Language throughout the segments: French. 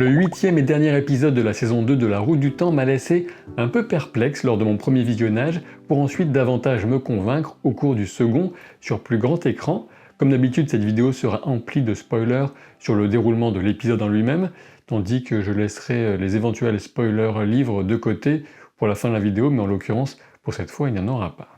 Le 8e et dernier épisode de la saison 2 de La Roue du Temps m'a laissé un peu perplexe lors de mon premier visionnage, pour ensuite davantage me convaincre au cours du second sur plus grand écran. Comme d'habitude, cette vidéo sera emplie de spoilers sur le déroulement de l'épisode en lui-même, tandis que je laisserai les éventuels spoilers livres de côté pour la fin de la vidéo, mais en l'occurrence, pour cette fois, il n'y en aura pas.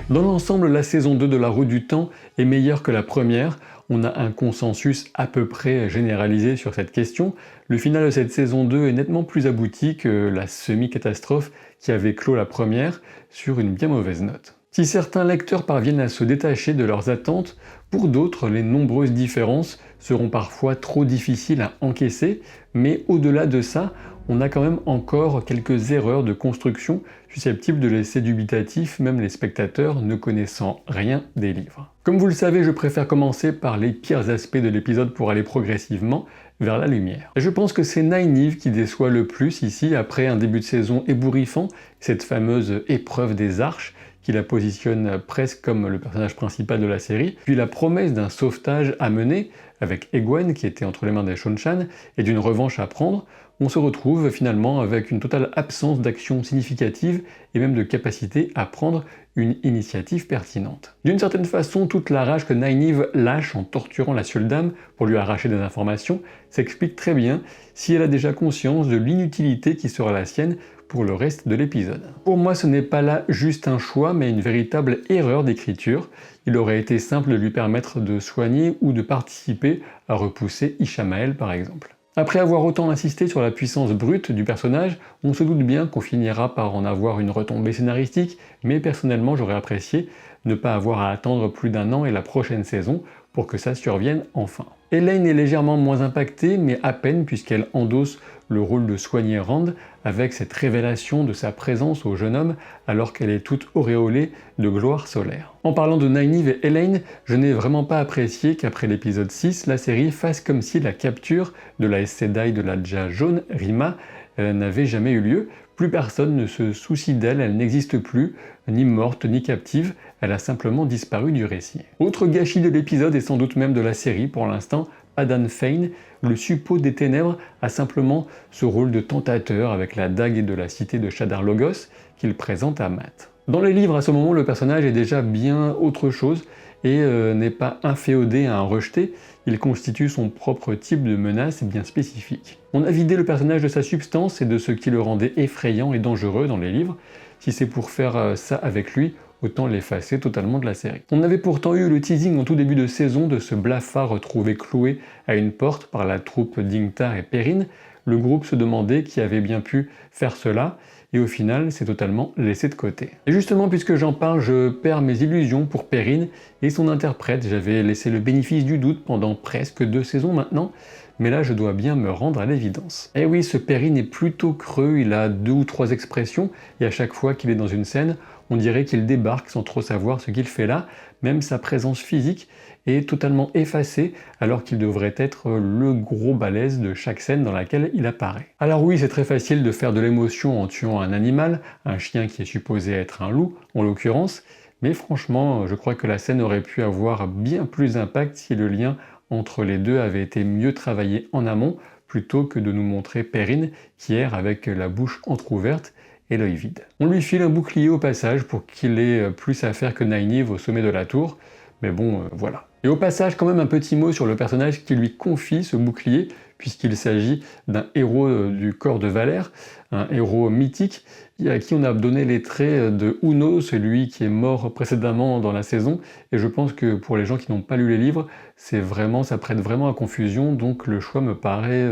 Dans l'ensemble, la saison 2 de La Roue du Temps est meilleure que la première. On a un consensus à peu près généralisé sur cette question. Le final de cette saison 2 est nettement plus abouti que la semi-catastrophe qui avait clos la première sur une bien mauvaise note. Si certains lecteurs parviennent à se détacher de leurs attentes, pour d'autres, les nombreuses différences seront parfois trop difficiles à encaisser, mais au-delà de ça, on a quand même encore quelques erreurs de construction susceptibles de laisser dubitatifs même les spectateurs ne connaissant rien des livres. Comme vous le savez, je préfère commencer par les pires aspects de l'épisode pour aller progressivement vers la lumière. Et je pense que c'est Nynaeve qui déçoit le plus ici, après un début de saison ébouriffant, cette fameuse épreuve des arches, qui la positionne presque comme le personnage principal de la série, puis la promesse d'un sauvetage à mener, avec Egwene qui était entre les mains des Seanchan, et d'une revanche à prendre, on se retrouve finalement avec une totale absence d'action significative et même de capacité à prendre une initiative pertinente. D'une certaine façon, toute la rage que Nynaeve lâche en torturant la Dame pour lui arracher des informations s'explique très bien si elle a déjà conscience de l'inutilité qui sera la sienne pour le reste de l'épisode. Pour moi, ce n'est pas là juste un choix, mais une véritable erreur d'écriture. Il aurait été simple de lui permettre de soigner ou de participer à repousser Ishamael par exemple. Après avoir autant insisté sur la puissance brute du personnage, on se doute bien qu'on finira par en avoir une retombée scénaristique, mais personnellement j'aurais apprécié ne pas avoir à attendre plus d'1 an et la prochaine saison pour que ça survienne enfin. Elaine est légèrement moins impactée, mais à peine puisqu'elle endosse le rôle de soigner Rand avec cette révélation de sa présence au jeune homme alors qu'elle est toute auréolée de gloire solaire. En parlant de Nynaeve et Elaine, je n'ai vraiment pas apprécié qu'après l'épisode 6, la série fasse comme si la capture de la Aes Sedai de la Dja jaune, Rima, n'avait jamais eu lieu. Plus personne ne se soucie d'elle, elle n'existe plus, ni morte ni captive, elle a simplement disparu du récit. Autre gâchis de l'épisode et sans doute même de la série pour l'instant, Adan Fane, le suppôt des ténèbres, a simplement ce rôle de tentateur avec la dague de la cité de Shadar Logoth qu'il présente à Mat. Dans les livres, à ce moment, le personnage est déjà bien autre chose et n'est pas inféodé à un rejeté, il constitue son propre type de menace bien spécifique. On a vidé le personnage de sa substance et de ce qui le rendait effrayant et dangereux dans les livres. Si c'est pour faire ça avec lui, autant l'effacer totalement de la série. On avait pourtant eu le teasing en tout début de saison de ce blafard retrouvé cloué à une porte par la troupe d'Ingtar et Perrin. Le groupe se demandait qui avait bien pu faire cela, et au final, c'est totalement laissé de côté. Et justement, puisque j'en parle, je perds mes illusions pour Perrin et son interprète. J'avais laissé le bénéfice du doute pendant presque 2 saisons maintenant, mais là je dois bien me rendre à l'évidence. Et oui, ce Perrin est plutôt creux, il a 2 ou 3 expressions, et à chaque fois qu'il est dans une scène, on dirait qu'il débarque sans trop savoir ce qu'il fait là, même sa présence physique est totalement effacée alors qu'il devrait être le gros balèze de chaque scène dans laquelle il apparaît. Alors oui, c'est très facile de faire de l'émotion en tuant un animal, un chien qui est supposé être un loup en l'occurrence, mais franchement, je crois que la scène aurait pu avoir bien plus d'impact si le lien entre les deux avait été mieux travaillé en amont, plutôt que de nous montrer Perrin qui erre avec la bouche entrouverte et l'œil vide. On lui file un bouclier au passage pour qu'il ait plus à faire que Nynaeve au sommet de la tour, mais bon, voilà. Et au passage, quand même un petit mot sur le personnage qui lui confie ce bouclier, puisqu'il s'agit d'un héros du corps de Valère, un héros mythique, à qui on a donné les traits de Uno, celui qui est mort précédemment dans la saison, et je pense que pour les gens qui n'ont pas lu les livres, ça prête vraiment à confusion, donc le choix me paraît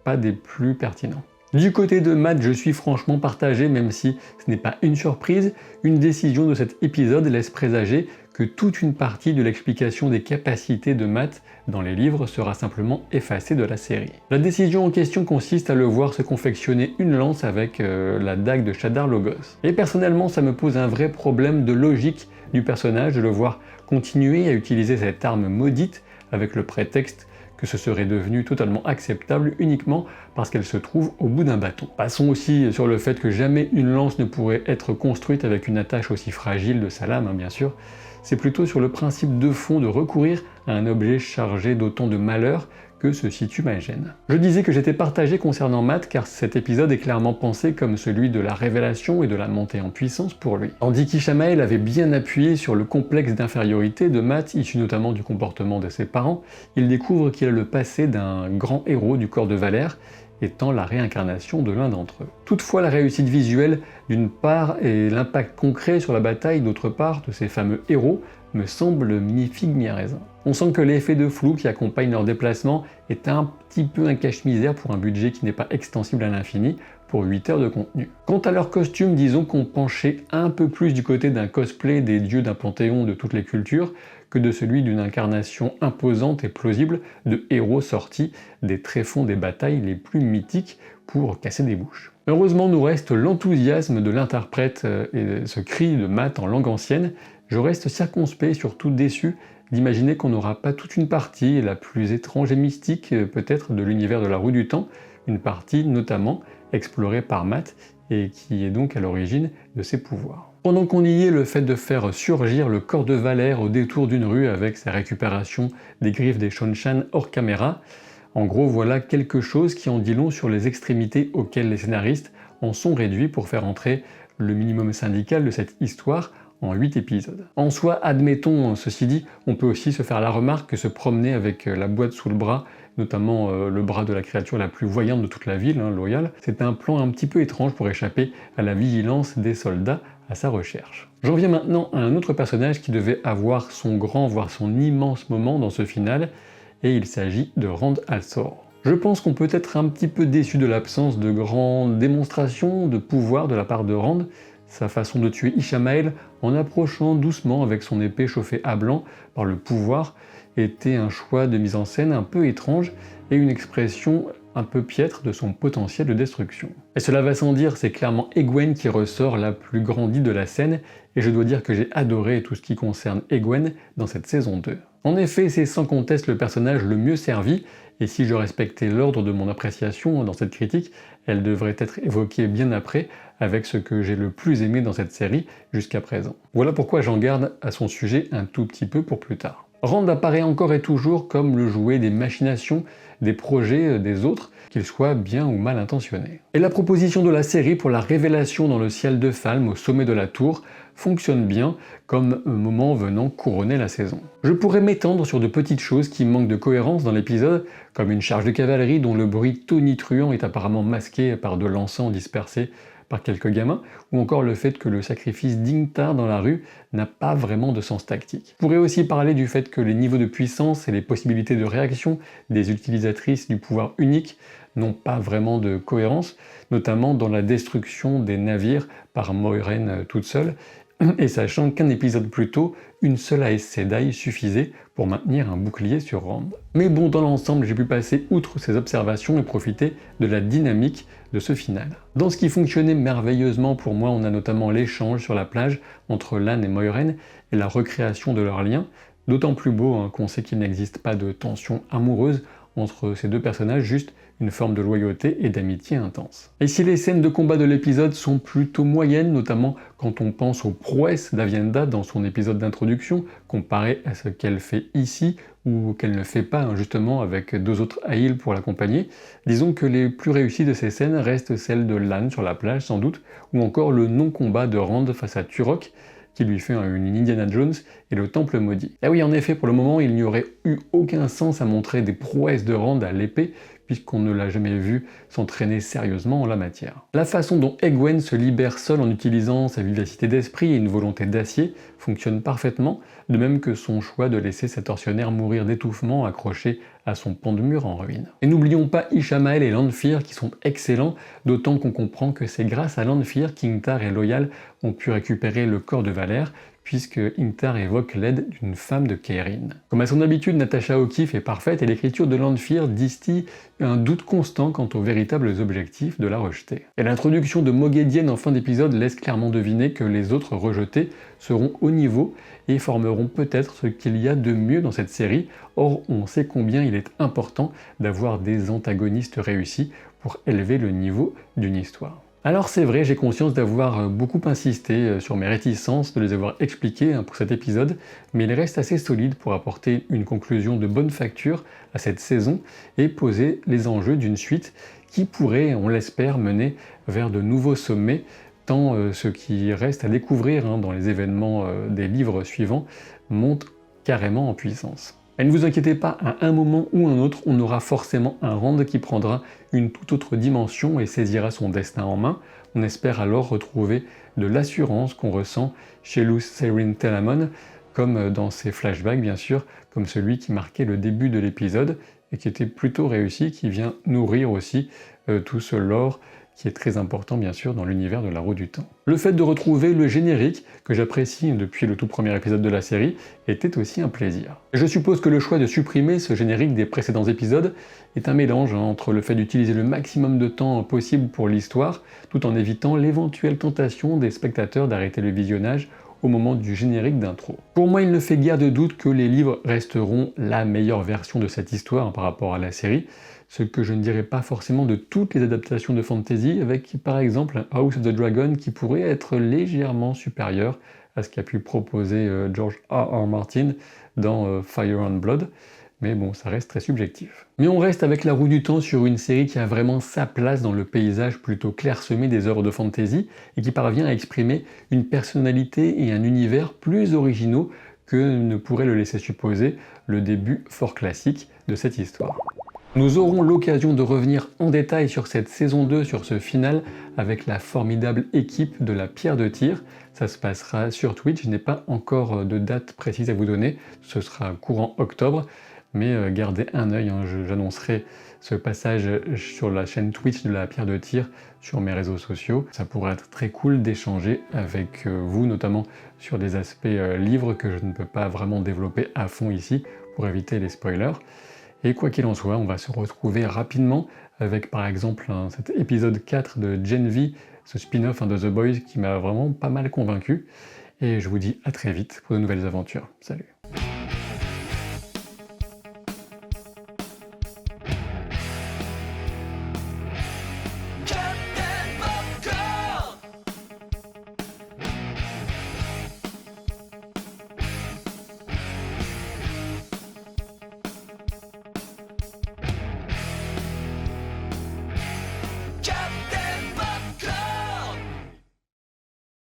pas des plus pertinents. Du côté de Mat, je suis franchement partagé, même si ce n'est pas une surprise, une décision de cet épisode laisse présager que toute une partie de l'explication des capacités de Mat dans les livres sera simplement effacée de la série. La décision en question consiste à le voir se confectionner une lance avec la dague de Shadar Logoth. Et personnellement, ça me pose un vrai problème de logique du personnage de le voir continuer à utiliser cette arme maudite avec le prétexte que ce serait devenu totalement acceptable uniquement parce qu'elle se trouve au bout d'un bâton. Passons aussi sur le fait que jamais une lance ne pourrait être construite avec une attache aussi fragile de sa lame, bien sûr. c'est plutôt sur le principe de fond de recourir à un objet chargé d'autant de malheur que se situe ma gêne. Je disais que j'étais partagé concernant Matt car cet épisode est clairement pensé comme celui de la révélation et de la montée en puissance pour lui. Tandis qu'Ishamael avait bien appuyé sur le complexe d'infériorité de Matt, issu notamment du comportement de ses parents, il découvre qu'il a le passé d'un grand héros du corps de Valère, étant la réincarnation de l'un d'entre eux. Toutefois, la réussite visuelle, d'une part, et l'impact concret sur la bataille, d'autre part, de ces fameux héros, me semble mi-figue mi-raisin. On sent que l'effet de flou qui accompagne leur déplacement est un petit peu un cache-misère pour un budget qui n'est pas extensible à l'infini pour 8 heures de contenu. Quant à leurs costumes, disons qu'on penchait un peu plus du côté d'un cosplay des dieux d'un panthéon de toutes les cultures que de celui d'une incarnation imposante et plausible de héros sortis des tréfonds des batailles les plus mythiques pour casser des bouches. Heureusement, nous reste l'enthousiasme de l'interprète et ce cri de Matt en langue ancienne. Je reste circonspect et surtout déçu d'imaginer qu'on n'aura pas toute une partie, la plus étrange et mystique peut-être de l'univers de la Roue du Temps, une partie notamment explorée par Matt et qui est donc à l'origine de ses pouvoirs. Pendant qu'on y est, le fait de faire surgir le corps de Valère au détour d'une rue avec sa récupération des griffes des Shonchan hors caméra, en gros voilà quelque chose qui en dit long sur les extrémités auxquelles les scénaristes en sont réduits pour faire entrer le minimum syndical de cette histoire en 8 épisodes. En soi, admettons, ceci dit, on peut aussi se faire la remarque que se promener avec la boîte sous le bras, notamment le bras de la créature la plus voyante de toute la ville, Loyal, c'est un plan un petit peu étrange pour échapper à la vigilance des soldats à sa recherche. J'en viens maintenant à un autre personnage qui devait avoir son grand, voire son immense moment dans ce final, et il s'agit de Rand al'Thor. Je pense qu'on peut être un petit peu déçu de l'absence de grandes démonstrations de pouvoir de la part de Rand, sa façon de tuer Ishamael en approchant doucement avec son épée chauffée à blanc par le pouvoir était un choix de mise en scène un peu étrange et une expression un peu piètre de son potentiel de destruction. Et cela va sans dire, c'est clairement Egwene qui ressort la plus grandie de la scène, et je dois dire que j'ai adoré tout ce qui concerne Egwene dans cette saison 2. En effet, c'est sans conteste le personnage le mieux servi, et si je respectais l'ordre de mon appréciation dans cette critique, elle devrait être évoquée bien après, avec ce que j'ai le plus aimé dans cette série jusqu'à présent. Voilà pourquoi j'en garde à son sujet un tout petit peu pour plus tard. Rand apparaît encore et toujours comme le jouet des machinations, des projets des autres, qu'ils soient bien ou mal intentionnés. Et la proposition de la série pour la révélation dans le ciel de Falme au sommet de la tour fonctionne bien comme un moment venant couronner la saison. Je pourrais m'étendre sur de petites choses qui manquent de cohérence dans l'épisode, comme une charge de cavalerie dont le bruit tonitruant est apparemment masqué par de l'encens dispersé par quelques gamins, ou encore le fait que le sacrifice d'Ingtar dans la rue n'a pas vraiment de sens tactique. Je pourrais aussi parler du fait que les niveaux de puissance et les possibilités de réaction des utilisatrices du pouvoir unique n'ont pas vraiment de cohérence, notamment dans la destruction des navires par Moiraine toute seule, et sachant qu'un épisode plus tôt, une seule Aes Sedai suffisait pour maintenir un bouclier sur Rand. Mais bon, dans l'ensemble, j'ai pu passer outre ces observations et profiter de la dynamique de ce final. Dans ce qui fonctionnait merveilleusement pour moi, on a notamment l'échange sur la plage entre Lan et Moiraine et la recréation de leur lien, d'autant plus beau qu'on sait qu'il n'existe pas de tension amoureuse entre ces deux personnages, juste une forme de loyauté et d'amitié intense. Et si les scènes de combat de l'épisode sont plutôt moyennes, notamment quand on pense aux prouesses d'Aviendha dans son épisode d'introduction, comparé à ce qu'elle fait ici, ou qu'elle ne fait pas justement avec deux autres Aiel pour l'accompagner, disons que les plus réussies de ces scènes restent celles de Lan sur la plage sans doute, ou encore le non-combat de Rand face à Turok, qui lui fait une Indiana Jones et le Temple Maudit. Et oui, en effet, pour le moment, il n'y aurait eu aucun sens à montrer des prouesses de Rand à l'épée, puisqu'on ne l'a jamais vu s'entraîner sérieusement en la matière. La façon dont Egwene se libère seule en utilisant sa vivacité d'esprit et une volonté d'acier fonctionne parfaitement, de même que son choix de laisser sa tortionnaire mourir d'étouffement accroché à son pan de mur en ruine. Et n'oublions pas Ishamael et Lanfear qui sont excellents, d'autant qu'on comprend que c'est grâce à Lanfear qu'Ingtar et Loyal ont pu récupérer le corps de Valère, puisque Ingtar évoque l'aide d'une femme de Caerhyn. Comme à son habitude, Natasha O'Keeffe est parfaite et l'écriture de Lanfear distille un doute constant quant aux véritables objectifs de la rejetée. Et l'introduction de Moghedien en fin d'épisode laisse clairement deviner que les autres rejetés seront au niveau et formeront peut-être ce qu'il y a de mieux dans cette série. Or, on sait combien il est important d'avoir des antagonistes réussis pour élever le niveau d'une histoire. Alors c'est vrai, j'ai conscience d'avoir beaucoup insisté sur mes réticences, de les avoir expliquées pour cet épisode, mais il reste assez solide pour apporter une conclusion de bonne facture à cette saison et poser les enjeux d'une suite qui pourrait, on l'espère, mener vers de nouveaux sommets, tant ce qui reste à découvrir dans les événements des livres suivants monte carrément en puissance. Et ne vous inquiétez pas, à un moment ou un autre, on aura forcément un Rand qui prendra une toute autre dimension et saisira son destin en main. On espère alors retrouver de l'assurance qu'on ressent chez Lucerys Telamon, comme dans ses flashbacks bien sûr, comme celui qui marquait le début de l'épisode et qui était plutôt réussi, qui vient nourrir aussi tout ce lore qui est très important bien sûr dans l'univers de la Roue du Temps. Le fait de retrouver le générique, que j'apprécie depuis le tout premier épisode de la série, était aussi un plaisir. Je suppose que le choix de supprimer ce générique des précédents épisodes est un mélange entre le fait d'utiliser le maximum de temps possible pour l'histoire, tout en évitant l'éventuelle tentation des spectateurs d'arrêter le visionnage au moment du générique d'intro. Pour moi, il ne fait guère de doute que les livres resteront la meilleure version de cette histoire par rapport à la série, ce que je ne dirais pas forcément de toutes les adaptations de fantasy, avec par exemple House of the Dragon qui pourrait être légèrement supérieur à ce qu'a pu proposer George R.R. Martin dans Fire and Blood, mais bon, ça reste très subjectif. Mais on reste avec La Roue du Temps sur une série qui a vraiment sa place dans le paysage plutôt clairsemé des œuvres de fantasy et qui parvient à exprimer une personnalité et un univers plus originaux que ne pourrait le laisser supposer le début fort classique de cette histoire. Nous aurons l'occasion de revenir en détail sur cette saison 2, sur ce final, avec la formidable équipe de la Pierre de Tir. Ça se passera sur Twitch, je n'ai pas encore de date précise à vous donner, ce sera courant octobre, mais gardez un œil, j'annoncerai ce passage sur la chaîne Twitch de la Pierre de Tir sur mes réseaux sociaux. Ça pourrait être très cool d'échanger avec vous, notamment sur des aspects livres que je ne peux pas vraiment développer à fond ici, pour éviter les spoilers. Et quoi qu'il en soit, on va se retrouver rapidement avec par exemple cet épisode 4 de Gen V, ce spin-off de The Boys qui m'a vraiment pas mal convaincu. Et je vous dis à très vite pour de nouvelles aventures. Salut!